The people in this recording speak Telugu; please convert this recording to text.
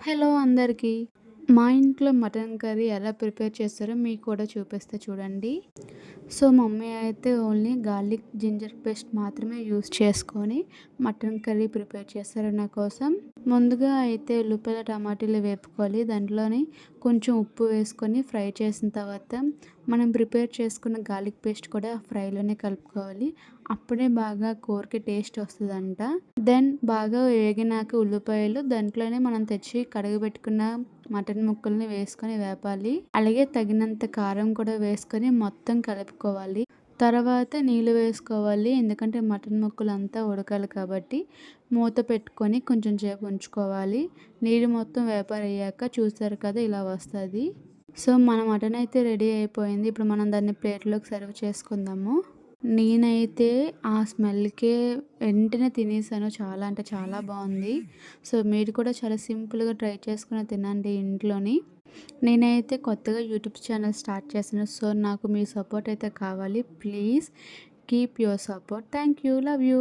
హలో అందరికీ. మా ఇంట్లో మటన్ కర్రీ ఎలా ప్రిపేర్ చేస్తారో మీకు కూడా చూపిస్తా చూడండి. సో, మమ్మీ అయితే ఓన్లీ గార్లిక్, జింజర్ పేస్ట్ మాత్రమే యూజ్ చేసుకొని మటన్ కర్రీ ప్రిపేర్ చేస్తారు నా కోసం. ముందుగా అయితే ఉల్లిపాయలు, టమాటాలు వేపుకోవాలి. దాంట్లోని కొంచెం ఉప్పు వేసుకొని ఫ్రై చేసిన తర్వాత మనం ప్రిపేర్ చేసుకున్న గార్లిక్ పేస్ట్ కూడా ఫ్రైలోనే కలుపుకోవాలి. అప్పుడే బాగా కూరకి టేస్ట్ వస్తదంట. దెన్ బాగా వేగినాక ఉల్లిపాయలు దాంట్లోనే మనం తెచ్చి కడగబెట్టుకున్న మటన్ ముక్కల్ని వేసుకొని వేపాలి. అలాగే తగినంత కారం కూడా వేసుకొని మొత్తం కలుపుకోవాలి. తర్వాత నీళ్ళు వేసుకోవాలి. ఎందుకంటే మటన్ ముక్కలు అంతా ఉడకాలి కాబట్టి మూత పెట్టుకొని కొంచెం సేపు ఉంచుకోవాలి. నీళ్ళు మొత్తం వేపారయ్యాక చూసారు కదా ఇలా వస్తుంది. సో, మన మటన్ అయితే రెడీ అయిపోయింది. ఇప్పుడు మనం దాన్ని ప్లేట్లోకి సర్వ్ చేసుకుందాము. నేనైతే ఆ స్మెల్‌కే వెంటనే తినేసాను. చాలా అంటే చాలా బావుంది. సో, మీరు కూడా చాలా సింపుల్‌గా ట్రై చేసుకొని తినండి ఇంట్లోని. నేనైతే కొత్తగా యూట్యూబ్ ఛానల్ స్టార్ట్ చేశాను. సో, నాకు మీ సపోర్ట్ అయితే కావాలి. Please keep your support. Thank you. Love you.